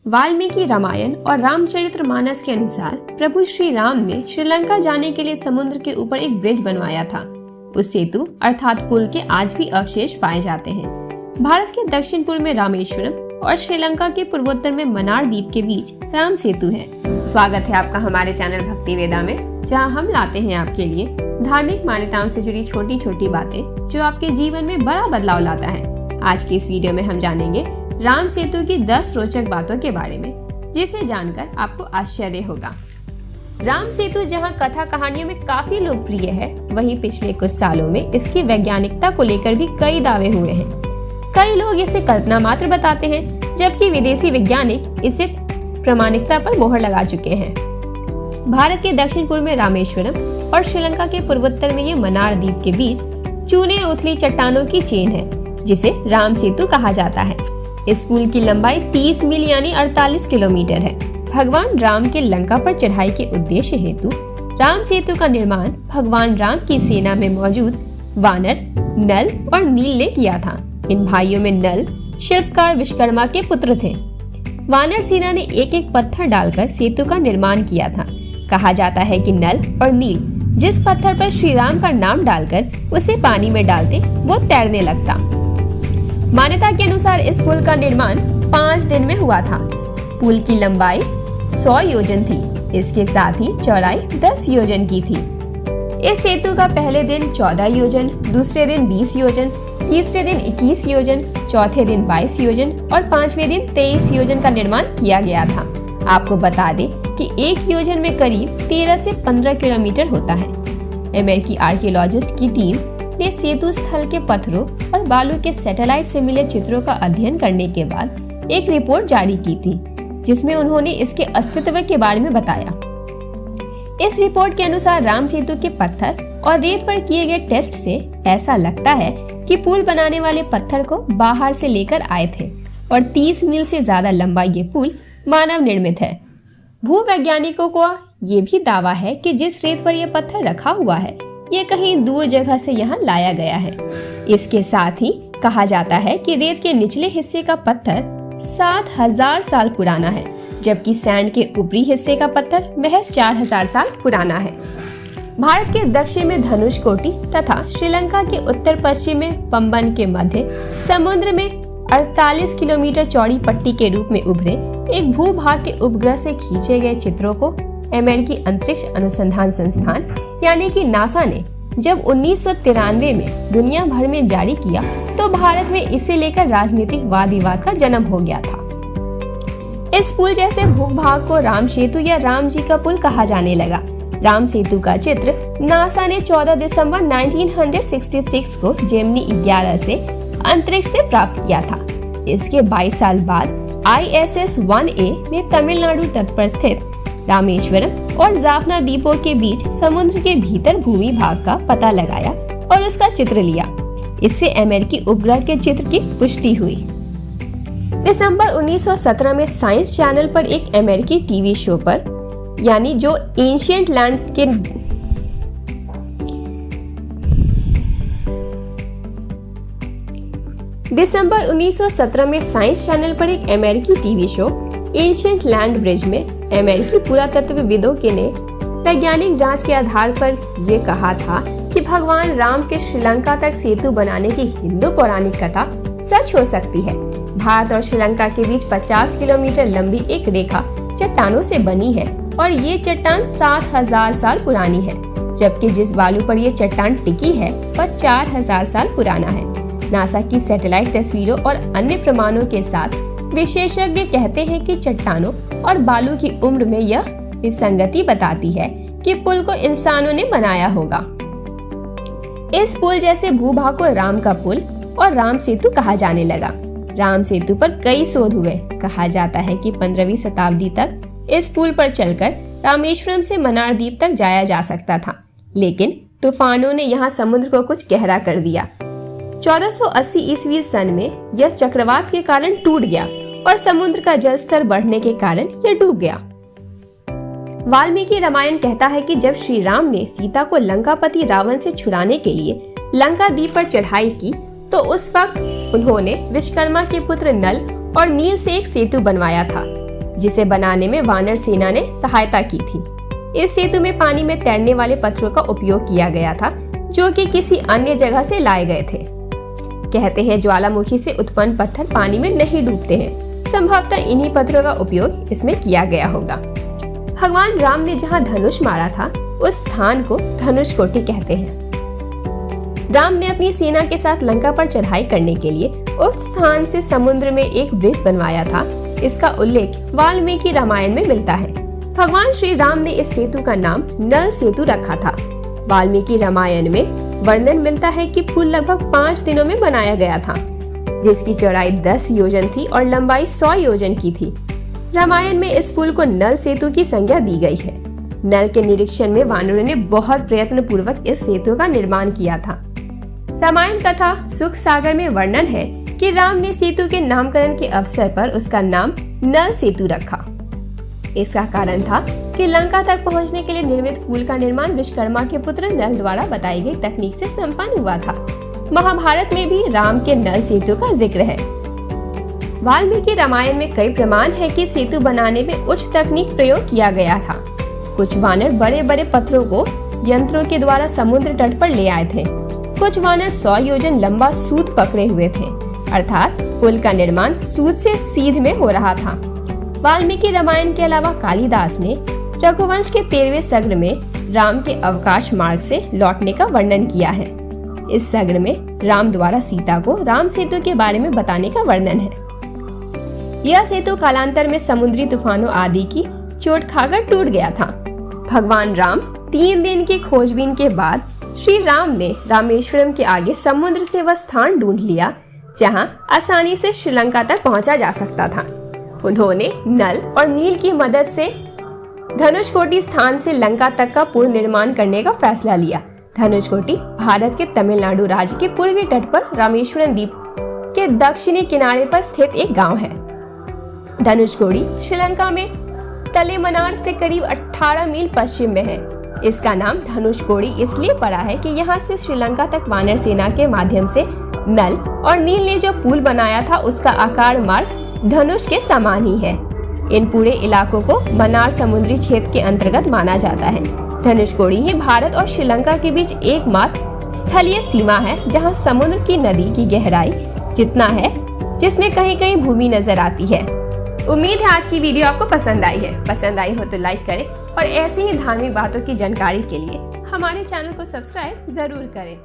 वाल्मीकि रामायण और रामचरितमानस के अनुसार प्रभु श्री राम ने श्रीलंका जाने के लिए समुद्र के ऊपर एक ब्रिज बनवाया था। उस सेतु अर्थात पुल के आज भी अवशेष पाए जाते हैं। भारत के दक्षिण पूर्व में रामेश्वरम और श्रीलंका के पूर्वोत्तर में मन्नार द्वीप के बीच राम सेतु है। स्वागत है आपका हमारे चैनल भक्ति वेदा में, जहां हम लाते हैं आपके लिए धार्मिक मान्यताओं से जुड़ी छोटी छोटी बातें जो आपके जीवन में बड़ा बदलाव लाता है। आज की इस वीडियो में हम जानेंगे राम सेतु की 10 रोचक बातों के बारे में, जिसे जानकर आपको आश्चर्य होगा। राम सेतु जहां कथा कहानियों में काफी लोकप्रिय है, वहीं पिछले कुछ सालों में इसकी वैज्ञानिकता को लेकर भी कई दावे हुए हैं। कई लोग इसे कल्पना मात्र बताते हैं, जबकि विदेशी वैज्ञानिक इसे प्रामाणिकता पर मोहर लगा चुके हैं। भारत के दक्षिण पूर्व में रामेश्वरम और श्रीलंका के पूर्वोत्तर में ये मन्नार द्वीप के बीच चूने उथली चट्टानों की चेन है, जिसे राम सेतु कहा जाता है। इस पुल की लंबाई 30 मील यानी 48 किलोमीटर है। भगवान राम के लंका पर चढ़ाई के उद्देश्य हेतु राम सेतु का निर्माण भगवान राम की सेना में मौजूद वानर, नल और नील ने किया था। इन भाइयों में नल शिल्पकार विश्वकर्मा के पुत्र थे। वानर सेना ने एक एक पत्थर डालकर सेतु का निर्माण किया था। कहा जाता है कि नल और नील जिस पत्थर पर श्री राम का नाम डालकर उसे पानी में डालते, वो तैरने लगता। मान्यता के अनुसार इस पुल का निर्माण 5 दिन में हुआ था। पुल की लंबाई 100 योजन थी। इसके साथ ही चौड़ाई 10 योजन की थी। इस सेतु का पहले दिन 14 योजन, दूसरे दिन 20 योजन, तीसरे दिन 21 योजन, चौथे दिन 22 योजन और 5वें दिन 23 योजन का निर्माण किया गया था। आपको बता दें कि एक योजन में करीब 13 से 15 किलोमीटर होता है। अमेरिकी आर्कियोलॉजिस्ट की टीम ने सेतु स्थल के पत्थरों और बालू के सैटेलाइट से मिले चित्रों का अध्ययन करने के बाद एक रिपोर्ट जारी की थी, जिसमें उन्होंने इसके अस्तित्व के बारे में बताया। इस रिपोर्ट के अनुसार राम सेतु के पत्थर और रेत पर किए गए टेस्ट से ऐसा लगता है कि पुल बनाने वाले पत्थर को बाहर से लेकर आए थे और 30 मील से ज्यादा लंबा ये पुल मानव निर्मित है। भूवैज्ञानिकों का ये भी दावा है कि जिस रेत पर यह पत्थर रखा हुआ है, ये कहीं दूर जगह से यहाँ लाया गया है। इसके साथ ही कहा जाता है कि रेत के निचले हिस्से का पत्थर 7000 साल पुराना है, जबकि सैंड के ऊपरी हिस्से का पत्थर महज 4000 साल पुराना है। भारत के दक्षिण में धनुषकोटी तथा श्रीलंका के उत्तर पश्चिम में पंबन के मध्य समुद्र में 48 किलोमीटर चौड़ी पट्टी के रूप में उभरे एक भूभाग के उपग्रह से खींचे गए चित्रों को अमेरिकी अंतरिक्ष अनुसंधान संस्थान यानी कि नासा ने जब 1993 में दुनिया भर में जारी किया, तो भारत में इसे लेकर राजनीतिक वाद विवाद का जन्म हो गया था। इस पुल जैसे भूभाग को राम सेतु या राम जी का पुल कहा जाने लगा। राम सेतु का चित्र नासा ने 14 दिसंबर 1966 को जेमिनी 11 से अंतरिक्ष से प्राप्त किया था। इसके 22 साल बाद ISS 1A ने तमिलनाडु तट पर स्थित रामेश्वरम और जाफना द्वीपों के बीच समुद्र के भीतर भूमि भाग का पता लगाया और उसका चित्र लिया। इससे अमेरिकी उपग्रह के चित्र की पुष्टि हुई। दिसंबर 1917 में साइंस चैनल पर एक अमेरिकी टीवी शो पर यानी जो एंशिएंट लैंड के दिसंबर 1917 में साइंस चैनल पर एक अमेरिकी TV show ancient land bridge में अमेरिकी पुरातत्वविदों के ने वैज्ञानिक जांच के आधार पर यह कहा था कि भगवान राम के श्रीलंका तक सेतु बनाने की हिंदू पौराणिक कथा सच हो सकती है। भारत और श्रीलंका के बीच 50 किलोमीटर लंबी एक रेखा चट्टानों से बनी है और ये चट्टान 7000 साल पुरानी है, जबकि जिस बालू पर ये चट्टान टिकी है वह 4000 साल पुराना है। नासा की सैटेलाइट तस्वीरों और अन्य प्रमाणों के साथ विशेषज्ञ कहते हैं कि चट्टानों और बालू की उम्र में यह विसंगति बताती है कि पुल को इंसानों ने बनाया होगा। इस पुल जैसे भूभाग को राम का पुल और राम सेतु कहा जाने लगा। राम सेतु पर कई शोध हुए। कहा जाता है कि 15वीं शताब्दी तक इस पुल पर चलकर रामेश्वरम से मन्नार द्वीप तक जाया जा सकता था, लेकिन तूफानों ने यहाँ समुद्र को कुछ गहरा कर दिया। 1480 ईस्वी सन में यह चक्रवात के कारण टूट गया और समुद्र का जल स्तर बढ़ने के कारण यह डूब गया। वाल्मीकि रामायण कहता है कि जब श्री राम ने सीता को लंकापति रावण से छुड़ाने के लिए लंका द्वीप पर चढ़ाई की, तो उस वक्त उन्होंने विश्वकर्मा के पुत्र नल और नील से एक सेतु बनवाया था। जिसे बनाने में वानर सेना ने सहायता की थी। इस सेतु में पानी में तैरने वाले पत्थरों का उपयोग किया गया था, जो कि किसी अन्य जगह से लाए गए थे। कहते हैं ज्वालामुखी से उत्पन्न पत्थर पानी में नहीं डूबते हैं। संभवतः इन्हीं पत्थरों का उपयोग इसमें किया गया होगा। भगवान राम ने जहाँ धनुष मारा था उस स्थान को धनुषकोटि कहते हैं। राम ने अपनी सेना के साथ लंका पर चढ़ाई करने के लिए उस स्थान से समुद्र में एक ब्रिज बनवाया था। इसका उल्लेख वाल्मीकि रामायण में मिलता है। भगवान श्री राम ने इस सेतु का नाम नल सेतु रखा था। वाल्मीकि रामायण में वर्णन मिलता है कि पुल लगभग 5 दिनों में बनाया गया था, जिसकी चौड़ाई 10 योजन थी और लंबाई 100 योजन की थी। रामायण में इस पुल को नल सेतु की संज्ञा दी गई है। नल के निरीक्षण में वानरों ने बहुत प्रयत्न पूर्वक इस सेतु का निर्माण किया था। रामायण कथा सुख सागर में वर्णन है कि राम ने सेतु के नामकरण के अवसर पर उसका नाम नल सेतु रखा। इसका कारण था कि लंका तक पहुंचने के लिए निर्मित पुल का निर्माण विश्वकर्मा के पुत्र नल द्वारा बताई गई तकनीक से संपन्न हुआ था। महाभारत में भी राम के नल सेतु का जिक्र है। वाल्मीकि रामायण में कई प्रमाण है कि सेतु बनाने में उच्च तकनीक प्रयोग किया गया था। कुछ वानर बड़े बड़े पत्थरों को यंत्रों के द्वारा समुद्र तट पर ले आए थे। कुछ वानर 100 योजन लंबा सूत पकड़े हुए थे, अर्थात पुल का निर्माण सूत से सीध में हो रहा था। वाल्मीकि रामायण के अलावा कालिदास ने रघुवंश के 13वें सर्ग में राम के अवकाश मार्ग से लौटने का वर्णन किया है। इस सर्ग में राम द्वारा सीता को राम सेतु के बारे में बताने का वर्णन है। यह सेतु कालांतर में समुद्री तूफानों आदि की चोट खाकर टूट गया था। भगवान राम 3 दिन की खोजबीन के बाद श्री राम ने रामेश्वरम के आगे समुद्र से वह स्थान ढूंढ लिया जहां आसानी से श्रीलंका तक पहुंचा जा सकता था। उन्होंने नल और नील की मदद से धनुषकोटि स्थान से लंका तक का पुल निर्माण करने का फैसला लिया। धनुषकोटि भारत के तमिलनाडु राज्य के पूर्वी तट पर रामेश्वरम द्वीप के दक्षिणी किनारे पर स्थित एक गांव है। धनुषकोटि श्रीलंका में तलेमनार से करीब 18 मील पश्चिम में है। इसका नाम धनुषकोटि इसलिए पड़ा है कि यहाँ से श्रीलंका तक वानर सेना के माध्यम से नल और नील ने जो पुल बनाया था उसका आकार मार्ग धनुष के समान ही है। इन पूरे इलाकों को मन्नार समुद्री क्षेत्र के अंतर्गत माना जाता है। धनुषकोटि ही भारत और श्रीलंका के बीच एकमात्र स्थलीय सीमा है जहां समुद्र की नदी की गहराई जितना है, जिसमें कहीं कहीं भूमि नजर आती है। उम्मीद है आज की वीडियो आपको पसंद आई है। पसंद आई हो तो लाइक करें और ऐसी ही धार्मिक बातों की जानकारी के लिए हमारे चैनल को सब्सक्राइब जरूर करें।